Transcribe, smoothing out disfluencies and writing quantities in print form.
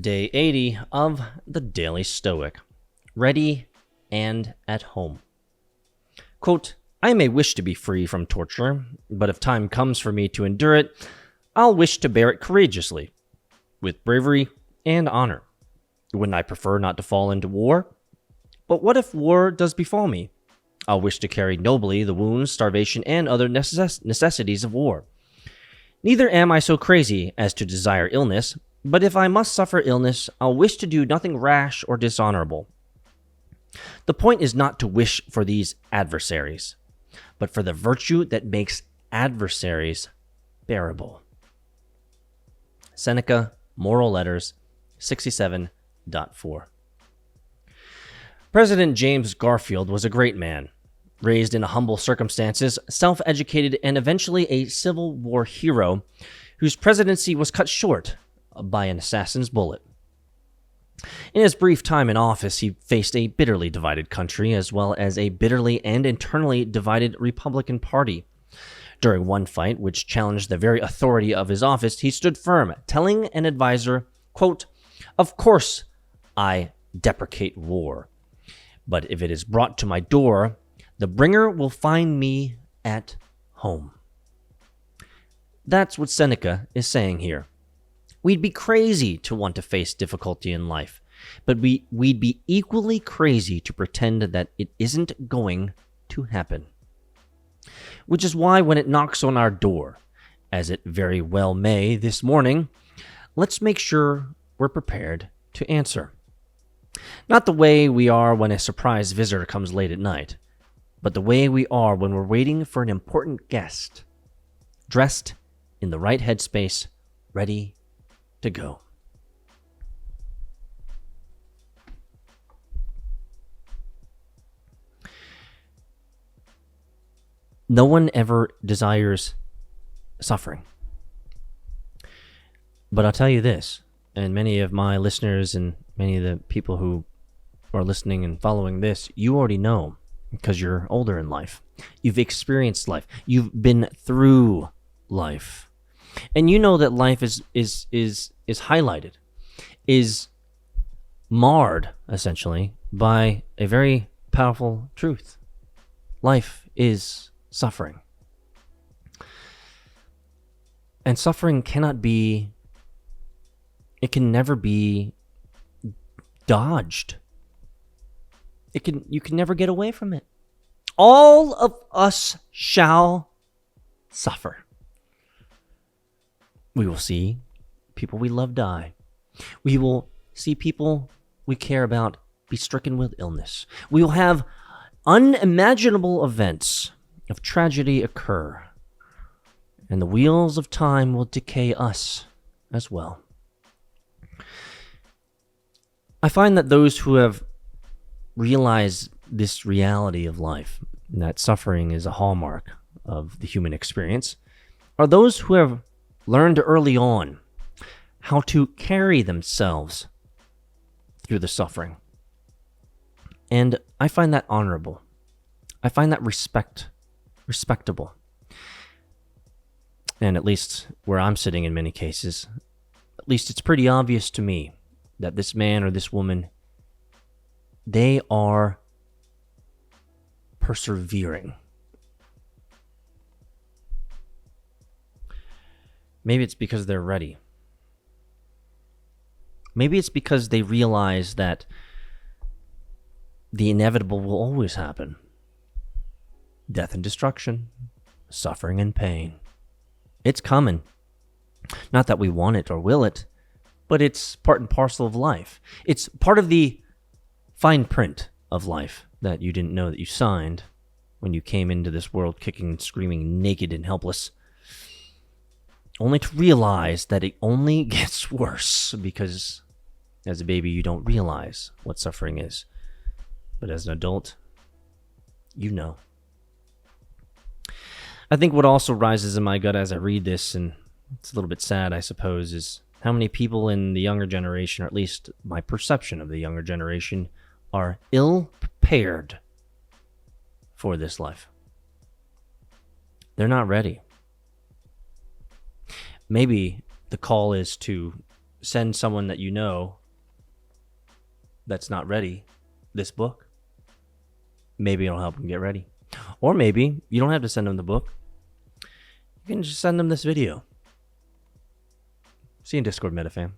Day 80 of the Daily Stoic. Ready and at home. Quote, I may wish to be free from torture, but if time comes for me to endure it, I'll wish to bear it courageously, with bravery and honor. Wouldn't I prefer not to fall into war? But what if war does befall me? I'll wish to carry nobly the wounds, starvation, and other necessities of war. Neither am I so crazy as to desire illness, but if I must suffer illness, I'll wish to do nothing rash or dishonorable. The point is not to wish for these adversaries, but for the virtue that makes adversaries bearable. Seneca, Moral Letters, 67.4. President James Garfield was a great man, raised in humble circumstances, self-educated, and eventually a Civil War hero whose presidency was cut short by an assassin's bullet. In his brief time in office, he faced a bitterly divided country as well as a bitterly and internally divided Republican Party. During one fight, which challenged the very authority of his office, he stood firm, telling an advisor, quote, Of course I deprecate war, but if it is brought to my door, the bringer will find me at home. That's what Seneca is saying here. We'd be crazy to want to face difficulty in life, but we'd be equally crazy to pretend that it isn't going to happen. Which is why when it knocks on our door, as it very well may this morning, let's make sure we're prepared to answer. Not the way we are when a surprise visitor comes late at night, but the way we are when we're waiting for an important guest, dressed in the right headspace, ready to go. No one ever desires suffering. But I'll tell you this, and many of my listeners and many of the people who are listening and following this, you already know because you're older in life. You've experienced life. You've been through life. And you know that life is highlighted, is marred, essentially, by a very powerful truth. Life is suffering. And suffering cannot be, it can never be dodged. You can never get away from it. All of us shall suffer. We will see people we love die. We will see people we care about be stricken with illness. We will have unimaginable events of tragedy occur, and the wheels of time will decay us as well. I find that those who have realized this reality of life, that suffering is a hallmark of the human experience, are those who have learned early on how to carry themselves through the suffering. And I find that honorable. I find that respectable. And at least where I'm sitting in many cases, at least it's pretty obvious to me that this man or this woman, they are persevering. Maybe it's because they're ready. Maybe it's because they realize that the inevitable will always happen. Death and destruction, suffering and pain. It's coming. Not that we want it or will it, but it's part and parcel of life. It's part of the fine print of life that you didn't know that you signed when you came into this world kicking and screaming, naked and helpless, only to realize that it only gets worse because as a baby you don't realize what suffering is. But as an adult, you know. I think what also rises in my gut as I read this, and it's a little bit sad, I suppose, is how many people in the younger generation, or at least my perception of the younger generation, are ill-prepared for this life. They're not ready. Maybe the call is to send someone that you know that's not ready this book. Maybe it'll help them get ready. Or maybe you don't have to send them the book. You can just send them this video. See you in Discord, MetaFam.